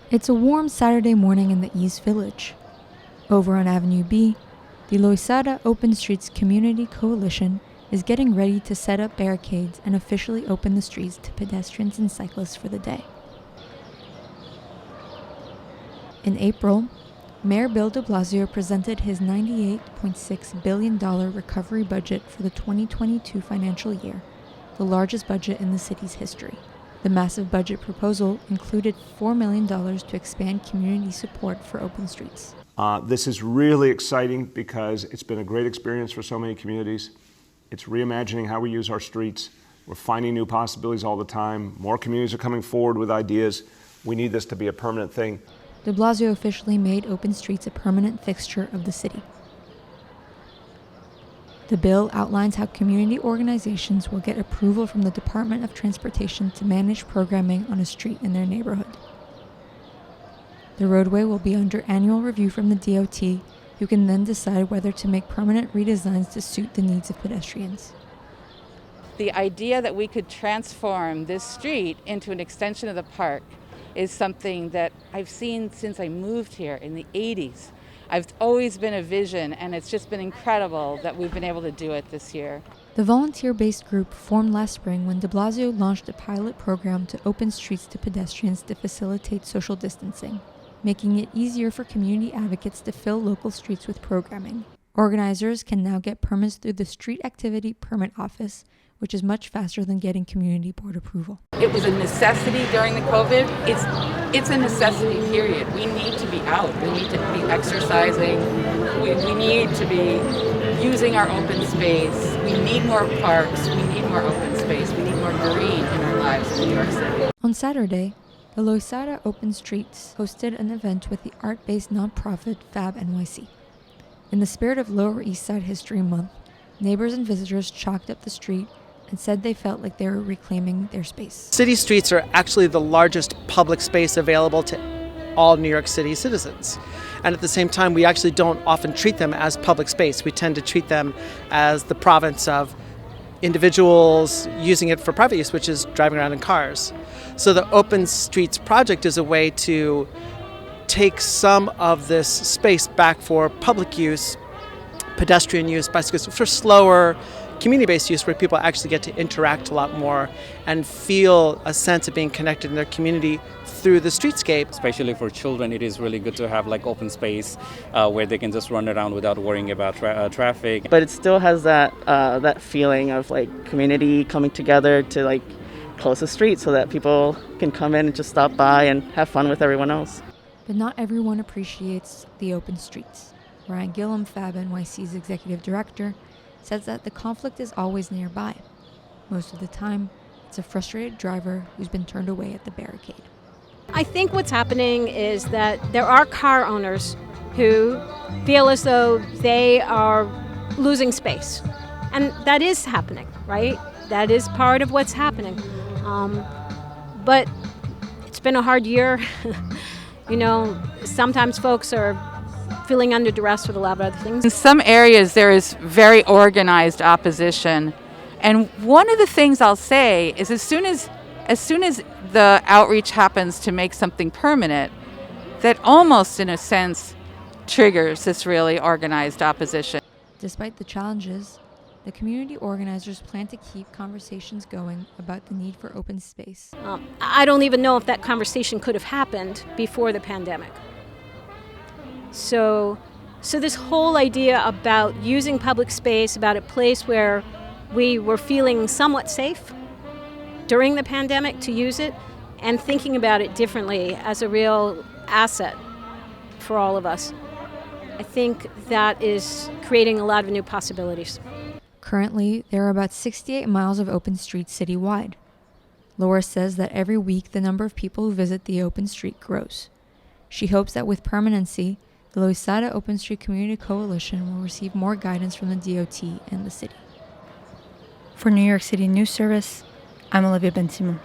It's a warm Saturday morning in the East Village. Over on Avenue B, the Loisaida Open Streets Community Coalition is getting ready to set up barricades and officially open the streets to pedestrians and cyclists for the day. In April, Mayor Bill de Blasio presented his $98.6 billion recovery budget for the 2022 financial year, the largest budget in the city's history. The massive budget proposal included $4 million to expand community support for open streets. This is really exciting because it's been a great experience for so many communities. It's reimagining how we use our streets. We're finding new possibilities all the time. More communities are coming forward with ideas. We need this to be a permanent thing. De Blasio officially made open streets a permanent fixture of the city. The bill outlines how community organizations will get approval from the Department of Transportation to manage programming on a street in their neighborhood. The roadway will be under annual review from the DOT, who can then decide whether to make permanent redesigns to suit the needs of pedestrians. The idea that we could transform this street into an extension of the park is something that I've seen since I moved here in the 80s. I've always been a vision, and it's just been incredible that we've been able to do it this year. The volunteer-based group formed last spring when de Blasio launched a pilot program to open streets to pedestrians to facilitate social distancing, making it easier for community advocates to fill local streets with programming. Organizers can now get permits through the Street Activity Permit Office, which is much faster than getting community board approval. It was a necessity during the COVID. It's a necessity, period. We need to be out. We need to be exercising. We need to be using our open space. We need more parks. We need more open space. We need more green in our lives in New York City. On Saturday, the Loisaida Open Streets hosted an event with the art-based nonprofit Fab NYC. In the spirit of Lower East Side History Month, neighbors and visitors chalked up the street and said they felt like they were reclaiming their space. City streets are actually the largest public space available to all New York City citizens. And at the same time, we actually don't often treat them as public space. We tend to treat them as the province of individuals using it for private use, which is driving around in cars. So the Open Streets project is a way to take some of this space back for public use, pedestrian use, bicycles, for slower community-based use where people actually get to interact a lot more and feel a sense of being connected in their community through the streetscape. Especially for children, it is really good to have like open space where they can just run around without worrying about traffic. But it still has that feeling of like community coming together to like close the street so that people can come in and just stop by and have fun with everyone else. But not everyone appreciates the open streets. Ryan Gillum, Fab NYC's executive director, says that the conflict is always nearby. Most of the time, it's a frustrated driver who's been turned away at the barricade. I think what's happening is that there are car owners who feel as though they are losing space. And that is happening, right? That is part of what's happening. But it's been a hard year. Sometimes folks are feeling under duress with a lot of other things. In some areas, there is very organized opposition. And one of the things I'll say is as soon as the outreach happens to make something permanent, that almost, in a sense, triggers this really organized opposition. Despite the challenges, the community organizers plan to keep conversations going about the need for open space. I don't even know if that conversation could have happened before the pandemic. So this whole idea about using public space, about a place where we were feeling somewhat safe during the pandemic to use it, and thinking about it differently as a real asset for all of us, I think that is creating a lot of new possibilities. Currently, there are about 68 miles of open streets citywide. Laura says that every week the number of people who visit the open street grows. She hopes that with permanency, the Loisaida Open Street Community Coalition will receive more guidance from the DOT and the city. For New York City News Service, I'm Olivia Bensimon.